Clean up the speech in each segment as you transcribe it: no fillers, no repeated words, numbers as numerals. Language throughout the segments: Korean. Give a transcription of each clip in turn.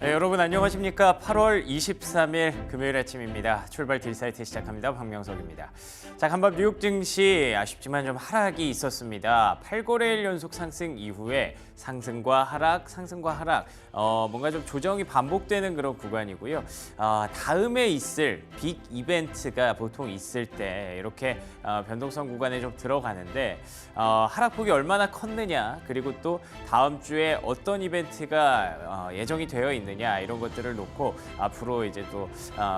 네, 여러분 안녕하십니까? 8월 23일 금요일 아침입니다. 출발 딜사이트 시작합니다. 박명석입니다. 자, 간밤 뉴욕 증시 아쉽지만 좀 하락이 있었습니다. 8거래일 연속 상승 이후에 상승과 하락, 뭔가 좀 조정이 반복되는 그런 구간이고요. 다음에 있을 빅 이벤트가 보통 있을 때 이렇게 변동성 구간에 좀 들어가는데 하락폭이 얼마나 컸느냐, 그리고 또 다음 주에 어떤 이벤트가 예정이 되어 있느냐, 이런 것들을 놓고 앞으로 이제 또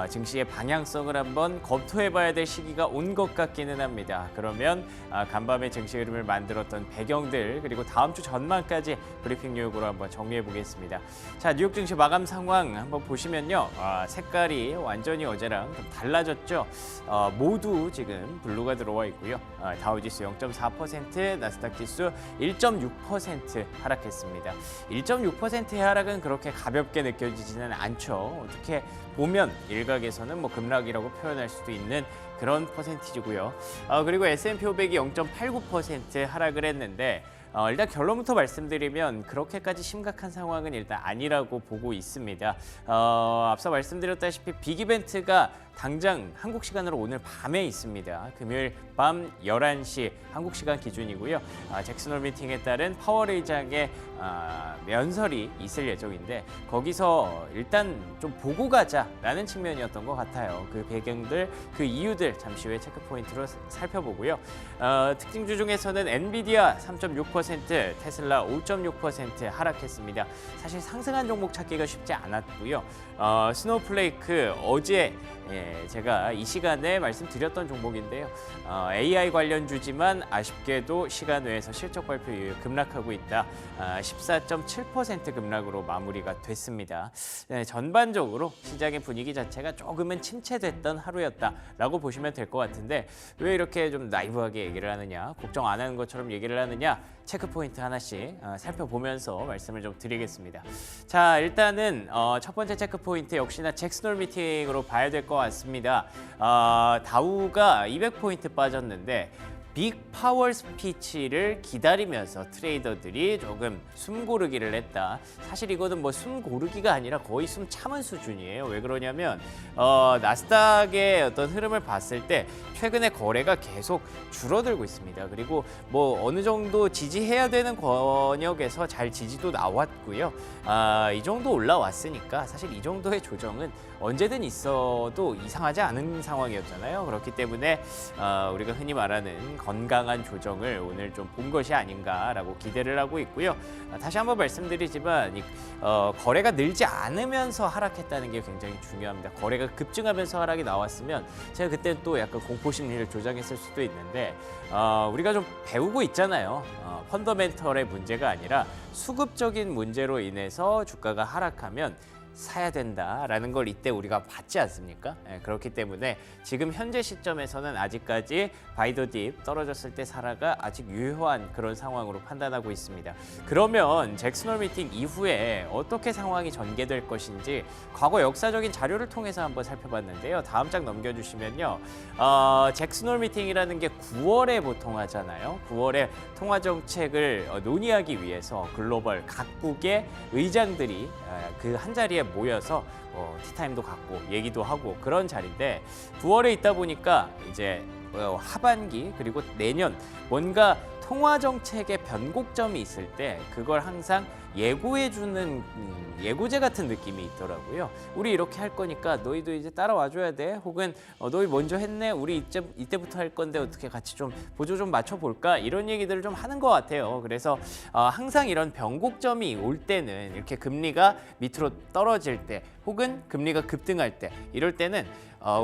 증시의 방향성을 한번 검토해봐야 될 시기가 온 것 같기는 합니다. 그러면 간밤에 증시 흐름을 만들었던 배경들, 그리고 다음 주 전망까지 브리핑 뉴욕으로 한번 정리해 보겠습니다. 자, 뉴욕 증시 마감 상황 한번 보시면요, 색깔이 완전히 어제랑 좀 달라졌죠. 모두 지금 블루가 들어와 있고요. 다우지수 0.4%, 나스닥 지수 1.6% 하락했습니다. 1.6%의 하락은 그렇게 가볍게 느껴지지는 않죠. 어떻게 보면 일각에서는 뭐 급락이라고 표현할 수도 있는 그런 퍼센티지고요. 그리고 S&P 500이 0.89% 하락을 했는데 일단 결론부터 말씀드리면 그렇게까지 심각한 상황은 일단 아니라고 보고 있습니다. 앞서 말씀드렸다시피 빅 이벤트가 당장 한국 시간으로 오늘 밤에 있습니다. 금요일 밤 11시 한국 시간 기준이고요. 잭슨홀 미팅에 따른 파월 의장의 면설이 있을 예정인데 거기서 일단 좀 보고 가자라는 측면이었던 것 같아요. 그 배경들, 그 이유들 잠시 후에 체크 포인트로 살펴보고요. 특징주 중에서는 엔비디아 3.6%, 테슬라 5.6% 하락했습니다. 사실 상승한 종목 찾기가 쉽지 않았고요. 스노우플레이크 어제 제가 이 시간에 말씀드렸던 종목인데요. AI 관련 주지만 아쉽게도 시간 외에서 실적 발표 이후에 급락하고 있다. 14.7% 급락으로 마무리가 됐습니다. 전반적으로 시장의 분위기 자체가 조금은 침체됐던 하루였다라고 보시면 될 것 같은데 왜 이렇게 좀 나이브하게 얘기를 하느냐, 걱정 안 하는 것처럼 얘기를 하느냐, 체크 포인트 하나씩 살펴보면서 말씀을 좀 드리겠습니다. 자, 일단은 첫 번째 체크 포인트 역시나 잭슨홀 미팅으로 봐야 될 것 같습니다. 다우가 200포인트 빠졌는데 빅 파월 스피치를 기다리면서 트레이더들이 조금 숨 고르기를 했다. 사실 이거는 뭐 숨 고르기가 아니라 거의 숨 참은 수준이에요. 왜 그러냐면 나스닥의 어떤 흐름을 봤을 때 최근에 거래가 계속 줄어들고 있습니다. 그리고 뭐 어느 정도 지지해야 되는 권역에서 잘 지지도 나왔고요. 이 정도 올라왔으니까 사실 이 정도의 조정은 언제든 있어도 이상하지 않은 상황이었잖아요. 그렇기 때문에 우리가 흔히 말하는 건강한 조정을 오늘 좀 본 것이 아닌가라고 기대를 하고 있고요. 다시 한번 말씀드리지만 거래가 늘지 않으면서 하락했다는 게 굉장히 중요합니다. 거래가 급증하면서 하락이 나왔으면 제가 그때 또 약간 공포심리를 조장했을 수도 있는데 우리가 좀 배우고 있잖아요. 펀더멘털의 문제가 아니라 수급적인 문제로 인해서 주가가 하락하면 사야 된다라는 걸 이때 우리가 봤지 않습니까? 그렇기 때문에 지금 현재 시점에서는 아직까지 바이더 딥 떨어졌을 때 사라가 아직 유효한 그런 상황으로 판단하고 있습니다. 그러면 잭슨홀 미팅 이후에 어떻게 상황이 전개될 것인지 과거 역사적인 자료를 통해서 한번 살펴봤는데요. 다음 장 넘겨주시면요. 잭슨홀 미팅이라는 게 9월에 보통 하잖아요. 9월에 통화 정책을 논의하기 위해서 글로벌 각국의 의장들이 그 한 자리에 모여서 티타임도 갖고 얘기도 하고 그런 자리인데 9월에 있다 보니까 이제 하반기 그리고 내년 뭔가 통화 정책의 변곡점이 있을 때 그걸 항상 예고해주는 예고제 같은 느낌이 있더라고요. 우리 이렇게 할 거니까 너희도 이제 따라와줘야 돼. 혹은 너희 먼저 했네. 우리 이때부터 할 건데 어떻게 같이 좀 보조 좀 맞춰볼까? 이런 얘기들을 좀 하는 것 같아요. 그래서 항상 이런 변곡점이 올 때는 이렇게 금리가 밑으로 떨어질 때 혹은 금리가 급등할 때 이럴 때는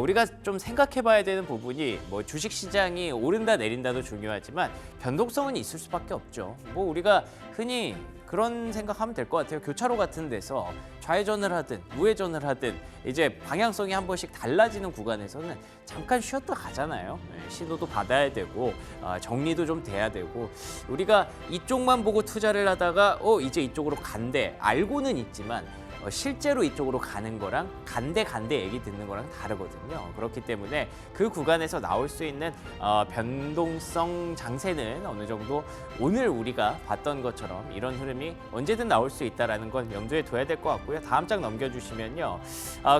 우리가 좀 생각해봐야 되는 부분이 뭐 주식시장이 오른다 내린다도 중요하지만 변동성은 있을 수밖에 없죠. 뭐 우리가 흔히 그런 생각하면 될 것 같아요. 교차로 같은 데서 좌회전을 하든 우회전을 하든 이제 방향성이 한 번씩 달라지는 구간에서는 잠깐 쉬었다 가잖아요. 신호도 받아야 되고 정리도 좀 돼야 되고 우리가 이쪽만 보고 투자를 하다가 이제 이쪽으로 간대 알고는 있지만 실제로 이쪽으로 가는 거랑 간대 얘기 듣는 거랑 다르거든요. 그렇기 때문에 그 구간에서 나올 수 있는 변동성 장세는 어느 정도 오늘 우리가 봤던 것처럼 이런 흐름이 언제든 나올 수 있다는 건 염두에 둬야 될 것 같고요. 다음 장 넘겨주시면요.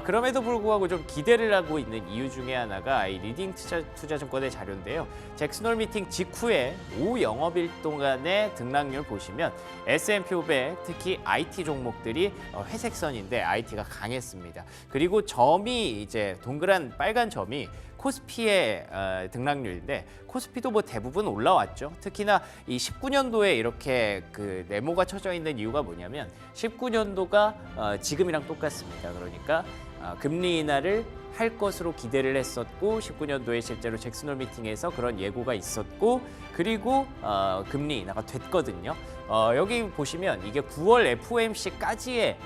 그럼에도 불구하고 좀 기대를 하고 있는 이유 중에 하나가 이 리딩 투자증권의 자료인데요. 잭슨홀 미팅 직후에 오후 영업일 동안의 등락률 보시면 S&P 500 특히 IT 종목들이 회색선인데 IT가 강했습니다. 그리고 점이 이제 동그란 빨간 점이 코스피의 등락률인데 코스피도 뭐 대부분 올라왔죠. 특히나 이 19년도에 이렇게 그 네모가 쳐져 있는 이유가 뭐냐면 19년도가 지금이랑 똑같습니다. 그러니까 금리 인하를 할 것으로 기대를 했었고 19년도에 실제로 잭슨홀 미팅에서 그런 예고가 있었고 그리고 금리 인하가 됐거든요. 여기 보시면 이게 9월 FOMC까지의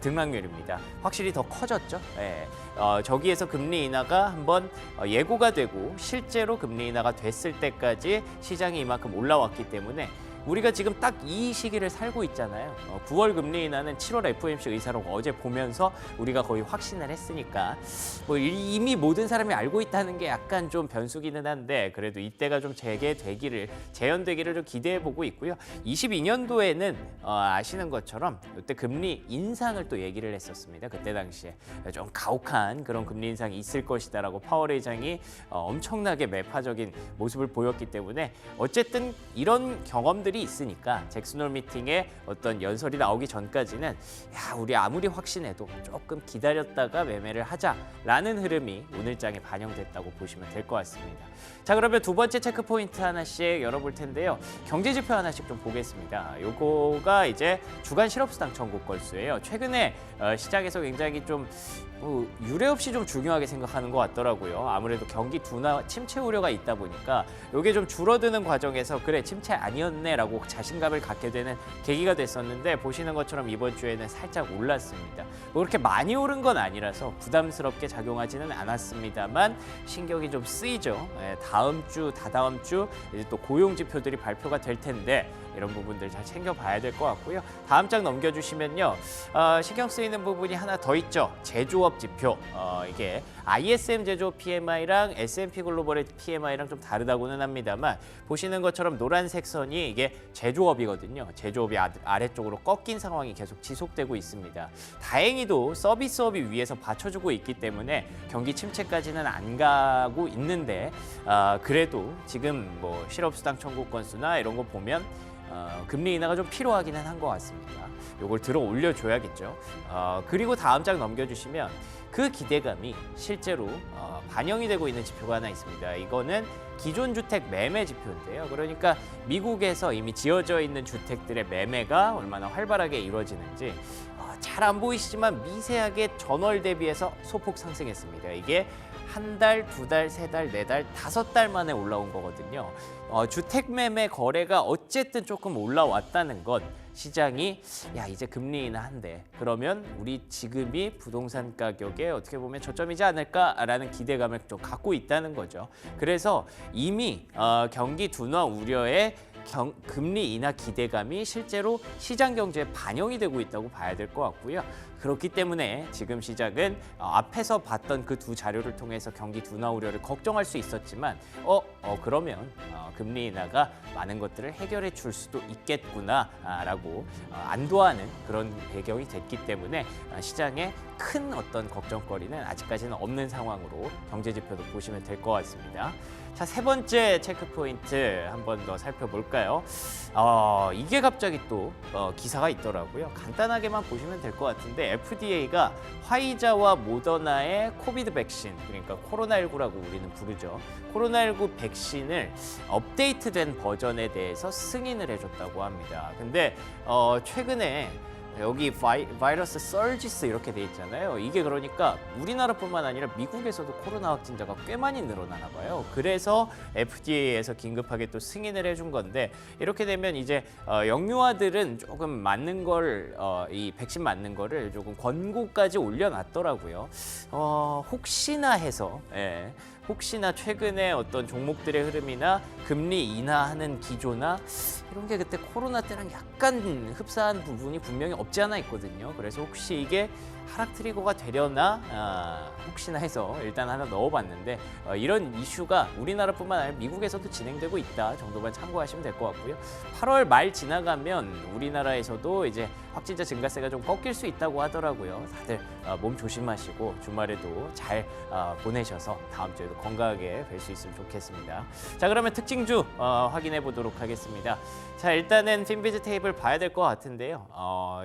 등락률입니다. 확실히 더 커졌죠. 예. 저기에서 금리 인하가 한번 예고가 되고 실제로 금리 인하가 됐을 때까지 시장이 이만큼 올라왔기 때문에 우리가 지금 딱 이 시기를 살고 있잖아요. 9월 금리 인하는 7월 FOMC 의사록 어제 보면서 우리가 거의 확신을 했으니까 뭐 이미 모든 사람이 알고 있다는 게 약간 좀 변수기는 한데 그래도 이때가 좀 재현되기를 좀 기대해 보고 있고요. 22년도에는 아시는 것처럼 이때 금리 인상을 또 얘기를 했었습니다. 그때 당시에 좀 가혹한 그런 금리 인상이 있을 것이다라고 파월 의장이 엄청나게 매파적인 모습을 보였기 때문에 어쨌든 이런 경험들이 있으니까 잭슨홀 미팅에 어떤 연설이 나오기 전까지는 야 우리 아무리 확신해도 조금 기다렸다가 매매를 하자라는 흐름이 오늘 장에 반영됐다고 보시면 될 것 같습니다. 자 그러면 두 번째 체크 포인트 하나씩 열어볼 텐데요. 경제 지표 하나씩 좀 보겠습니다. 요거가 이제 주간 실업수당 청구 건수예요. 최근에 시장에서 굉장히 좀 유례 없이 좀 중요하게 생각하는 것 같더라고요. 아무래도 경기 둔화, 침체 우려가 있다 보니까 이게 좀 줄어드는 과정에서 그래 침체 아니었네라고 자신감을 갖게 되는 계기가 됐었는데 보시는 것처럼 이번 주에는 살짝 올랐습니다. 뭐 그렇게 많이 오른 건 아니라서 부담스럽게 작용하지는 않았습니다만 신경이 좀 쓰이죠. 다음 주, 다다음 주 이제 또 고용 지표들이 발표가 될 텐데 이런 부분들 잘 챙겨봐야 될 것 같고요. 다음 장 넘겨주시면요. 신경 쓰이는 부분이 하나 더 있죠. 제조업 지표. 이게 ISM 제조업 PMI랑 S&P 글로벌의 PMI랑 좀 다르다고는 합니다만 보시는 것처럼 노란색 선이 이게 제조업이거든요. 제조업이 아래쪽으로 꺾인 상황이 계속 지속되고 있습니다. 다행히도 서비스업이 위에서 받쳐주고 있기 때문에 경기 침체까지는 안 가고 있는데 그래도 지금 뭐 실업수당 청구 건수나 이런 거 보면 금리 인하가 좀 필요하기는 한 것 같습니다. 요걸 들어 올려줘야겠죠. 그리고 다음 장 넘겨주시면 그 기대감이 실제로 반영이 되고 있는 지표가 하나 있습니다. 이거는 기존 주택 매매 지표인데요. 그러니까 미국에서 이미 지어져 있는 주택들의 매매가 얼마나 활발하게 이루어지는지 잘 안 보이시지만 미세하게 전월 대비해서 소폭 상승했습니다. 이게 한 달, 두 달, 세 달, 네 달, 다섯 달 만에 올라온 거거든요. 주택 매매 거래가 어쨌든 조금 올라왔다는 건 시장이 야 이제 금리 인하한대. 그러면 우리 지금이 부동산 가격에 어떻게 보면 저점이지 않을까라는 기대감을 좀 갖고 있다는 거죠. 그래서 이미 경기 둔화 우려에 금리 인하 기대감이 실제로 시장 경제에 반영이 되고 있다고 봐야 될 것 같고요. 그렇기 때문에 지금 시장은 앞에서 봤던 그 두 자료를 통해서 경기 둔화 우려를 걱정할 수 있었지만 그러면 금리 인하가 많은 것들을 해결해 줄 수도 있겠구나라고 안도하는 그런 배경이 됐기 때문에 시장에 큰 어떤 걱정거리는 아직까지는 없는 상황으로 경제 지표도 보시면 될 것 같습니다. 자, 세 번째 체크 포인트 한 번 더 살펴볼까요? 이게 갑자기 또 기사가 있더라고요. 간단하게만 보시면 될 것 같은데 FDA가 화이자와 모더나의 코비드 백신, 그러니까 코로나19라고 우리는 부르죠. 코로나19 백신을 업데이트된 버전에 대해서 승인을 해줬다고 합니다. 근데 최근에 여기 바이러스 서지스 이렇게 돼 있잖아요. 이게 그러니까 우리나라뿐만 아니라 미국에서도 코로나 확진자가 꽤 많이 늘어나나 봐요. 그래서 FDA에서 긴급하게 또 승인을 해준 건데 이렇게 되면 이제 영유아들은 조금 맞는 걸 이 백신 맞는 거를 조금 권고까지 올려놨더라고요. 혹시나 해서 혹시나 최근에 어떤 종목들의 흐름이나 금리 인하하는 기조나 이런 게 그때 코로나 때랑 약간 흡사한 부분이 분명히 없지 않아 있거든요. 그래서 혹시 이게 하락 트리거가 되려나 혹시나 해서 일단 하나 넣어봤는데 이런 이슈가 우리나라뿐만 아니라 미국에서도 진행되고 있다 정도만 참고하시면 될 것 같고요. 8월 말 지나가면 우리나라에서도 이제 확진자 증가세가 좀 꺾일 수 있다고 하더라고요. 다들 몸 조심하시고 주말에도 잘 보내셔서 다음 주에도 건강하게 뵐 수 있으면 좋겠습니다. 자, 그러면 특징주 확인해 보도록 하겠습니다. 자, 일단은 핀비즈 테이블 봐야 될 것 같은데요.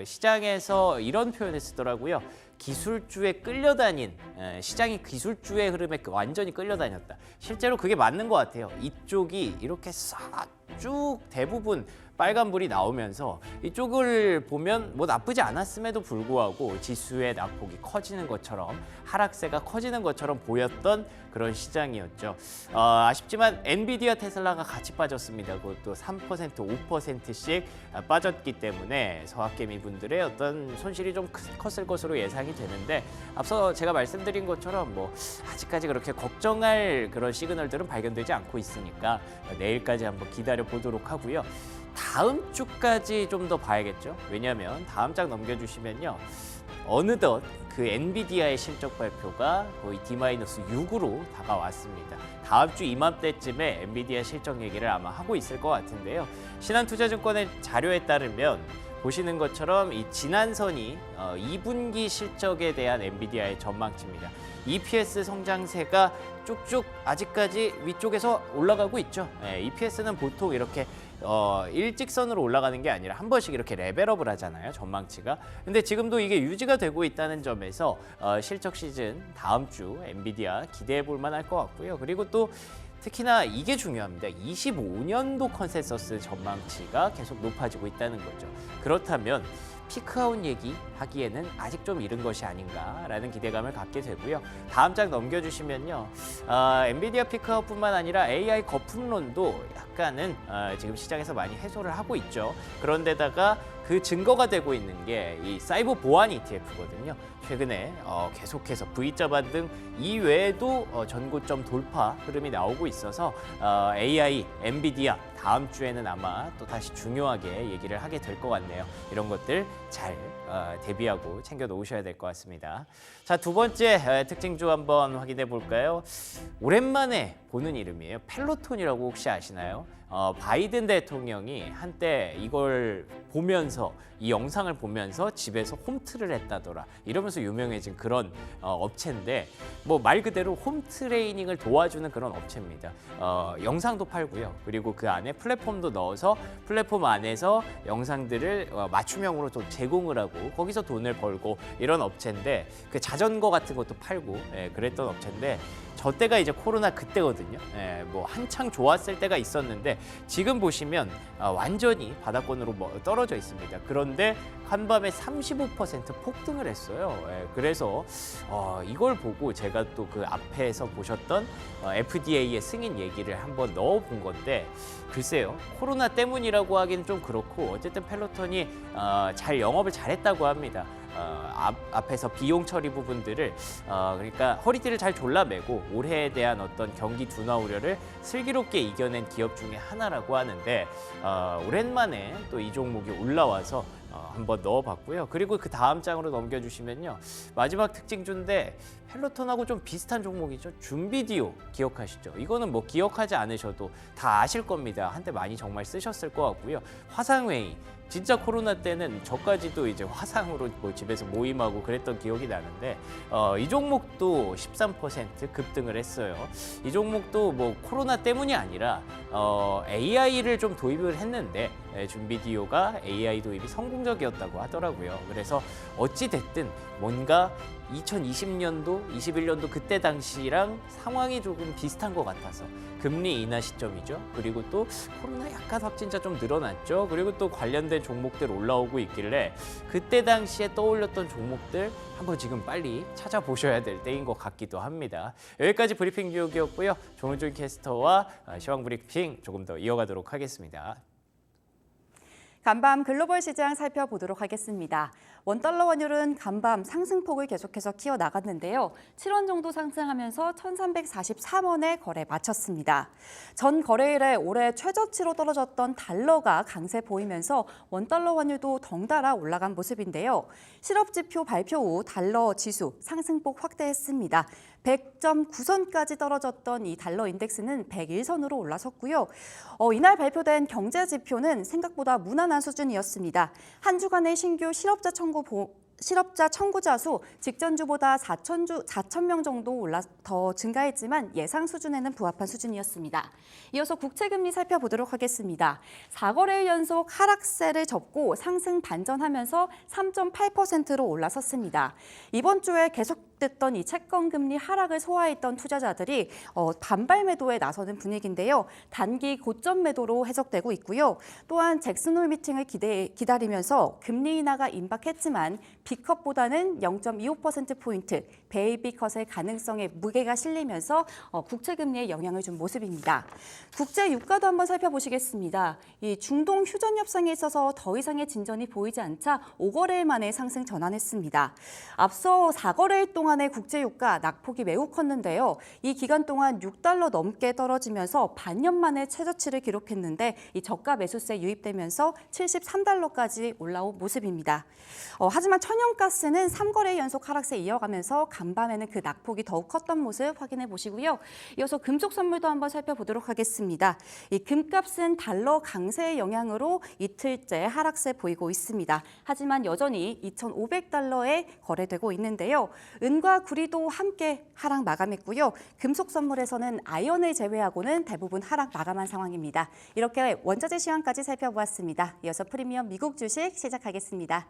시장에서 이런 표현을 쓰더라고요. 기술주에 끌려다닌, 시장이 기술주의 흐름에 완전히 끌려다녔다. 실제로 그게 맞는 것 같아요. 이쪽이 이렇게 싹 쭉 대부분 빨간불이 나오면서 이쪽을 보면 뭐 나쁘지 않았음에도 불구하고 지수의 낙폭이 커지는 것처럼 하락세가 커지는 것처럼 보였던 그런 시장이었죠. 아쉽지만 엔비디아, 테슬라가 같이 빠졌습니다. 그것도 3%, 5%씩 빠졌기 때문에 서학개미 분들의 어떤 손실이 좀 컸을 것으로 예상이 되는데 앞서 제가 말씀드린 것처럼 뭐 아직까지 그렇게 걱정할 그런 시그널들은 발견되지 않고 있으니까 내일까지 한번 기다려 보도록 하고요. 다음 주까지 좀 더 봐야겠죠. 왜냐하면 다음 장 넘겨주시면요. 어느덧 그 엔비디아의 실적 발표가 거의 D-6으로 다가왔습니다. 다음 주 이맘때쯤에 엔비디아 실적 얘기를 아마 하고 있을 것 같은데요. 신한투자증권의 자료에 따르면 보시는 것처럼 이 지난선이 2분기 실적에 대한 엔비디아의 전망치입니다. EPS 성장세가 쭉쭉 아직까지 위쪽에서 올라가고 있죠. EPS는 보통 이렇게 일직선으로 올라가는 게 아니라 한 번씩 이렇게 레벨업을 하잖아요, 전망치가. 근데 지금도 이게 유지가 되고 있다는 점에서 실적 시즌 다음 주 엔비디아 기대해 볼 만할 것 같고요. 그리고 또 특히나 이게 중요합니다. 25년도 컨센서스 전망치가 계속 높아지고 있다는 거죠. 그렇다면 피크아웃 얘기하기에는 아직 좀 이른 것이 아닌가라는 기대감을 갖게 되고요. 다음 장 넘겨주시면요. 엔비디아 피크아웃뿐만 아니라 AI 거품론도 약간은 지금 시장에서 많이 해소를 하고 있죠. 그런데다가 그 증거가 되고 있는 게 이 사이버 보안 ETF거든요. 최근에 계속해서 V자 반등 이외에도 전고점 돌파 흐름이 나오고 있어서 AI, 엔비디아 다음 주에는 아마 또 다시 중요하게 얘기를 하게 될 것 같네요. 이런 것들 잘 대비하고 챙겨 놓으셔야 될 것 같습니다. 자, 두 번째 특징주 한번 확인해 볼까요? 오랜만에 보는 이름이에요. 펠로톤이라고 혹시 아시나요? 바이든 대통령이 한때 이걸 보면서 이 영상을 보면서 집에서 홈트를 했다더라 이러면서 유명해진 그런 업체인데 뭐 말 그대로 홈 트레이닝을 도와주는 그런 업체입니다. 영상도 팔고요. 그리고 그 안에 플랫폼도 넣어서 플랫폼 안에서 영상들을 맞춤형으로 또 제공을 하고 거기서 돈을 벌고 이런 업체인데 그 자전거 같은 것도 팔고 그랬던 업체인데 저 때가 이제 코로나 그때거든요. 뭐 한창 좋았을 때가 있었는데 지금 보시면 완전히 바닥권으로 떨어져 있습니다. 그런데 한밤에 35% 폭등을 했어요. 그래서 이걸 보고 제가 또 그 앞에서 보셨던 FDA의 승인 얘기를 한번 넣어본 건데 글쎄요. 코로나 때문이라고 하기는 좀 그렇고 어쨌든 펠로톤이 잘 영업을 잘했다고 합니다. 앞에서 비용 처리 부분들을 그러니까 허리띠를 잘 졸라매고 올해에 대한 어떤 경기 둔화 우려를 슬기롭게 이겨낸 기업 중에 하나라고 하는데 오랜만에 또 이 종목이 올라와서 한번 넣어봤고요. 그리고 그 다음 장으로 넘겨주시면요. 마지막 특징주인데 펠로톤하고 좀 비슷한 종목이죠. 줌비디오 기억하시죠? 이거는 뭐 기억하지 않으셔도 다 아실 겁니다. 한때 많이 정말 쓰셨을 것 같고요. 화상회의. 진짜 코로나 때는 저까지도 이제 화상으로 뭐 집에서 모임하고 그랬던 기억이 나는데 이 종목도 13% 급등을 했어요. 이 종목도 뭐 코로나 때문이 아니라 AI를 좀 도입을 했는데 줌비디오가 AI 도입이 성공적이었다고 하더라고요. 그래서 어찌 됐든 뭔가 2020년도, 21년도 그때 당시랑 상황이 조금 비슷한 것 같아서 금리 인하 시점이죠. 그리고 또 코로나 약간 확진자 좀 늘어났죠. 그리고 또 관련된 종목들 올라오고 있길래 그때 당시에 떠올렸던 종목들 한번 지금 빨리 찾아보셔야 될 때인 것 같기도 합니다. 여기까지 브리핑 뉴욕이었고요. 조은준 캐스터와 시황 브리핑 조금 더 이어가도록 하겠습니다. 간밤 글로벌 시장 살펴보도록 하겠습니다. 원달러 환율은 간밤 상승폭을 계속해서 키워나갔는데요. 7원 정도 상승하면서 1,343원에 거래 마쳤습니다. 전 거래일에 올해 최저치로 떨어졌던 달러가 강세 보이면서 원달러 환율도 덩달아 올라간 모습인데요. 실업지표 발표 후 달러 지수 상승폭 확대했습니다. 100.9선까지 떨어졌던 이 달러 인덱스는 101선으로 올라섰고요. 이날 발표된 경제 지표는 생각보다 무난한 수준이었습니다. 한 주간의 신규 실업자 청구자 수 직전주보다 4,000명 정도 더 증가했지만 예상 수준에는 부합한 수준이었습니다. 이어서 국채금리 살펴보도록 하겠습니다. 4거래일 연속 하락세를 접고 상승 반전하면서 3.8%로 올라섰습니다. 이번 주에 계속됐던 이 채권 금리 하락을 소화했던 투자자들이 반발 매도에 나서는 분위기인데요. 단기 고점 매도로 해석되고 있고요. 또한 잭슨 홀 미팅을 기다리면서 금리 인하가 임박했지만 B컷보다는 0.25%포인트 베이비 컷의 가능성에 무게가 실리면서 국채금리에 영향을 준 모습입니다. 국제 유가도 한번 살펴보시겠습니다. 이 중동 휴전 협상에 있어서 더 이상의 진전이 보이지 않자 5거래일 만에 상승 전환했습니다. 앞서 4거래일 동안의 국제 유가 낙폭이 매우 컸는데요. 이 기간 동안 6달러 넘게 떨어지면서 반년 만에 최저치를 기록했는데 이 저가 매수세 유입되면서 73달러까지 올라온 모습입니다. 하지만 천연가스는 3거래일 연속 하락세 이어가면서 간밤에는 그 낙폭이 더욱 컸던 모습 확인해 보시고요. 이어서 금속 선물도 한번 살펴보도록 하겠습니다. 이 금값은 달러 강세의 영향으로 이틀째 하락세 보이고 있습니다. 하지만 여전히 2,500달러에 거래되고 있는데요. 은과 구리도 함께 하락 마감했고요. 금속 선물에서는 아연을 제외하고는 대부분 하락 마감한 상황입니다. 이렇게 원자재 시황까지 살펴보았습니다. 이어서 프리미엄 미국 주식 시작하겠습니다.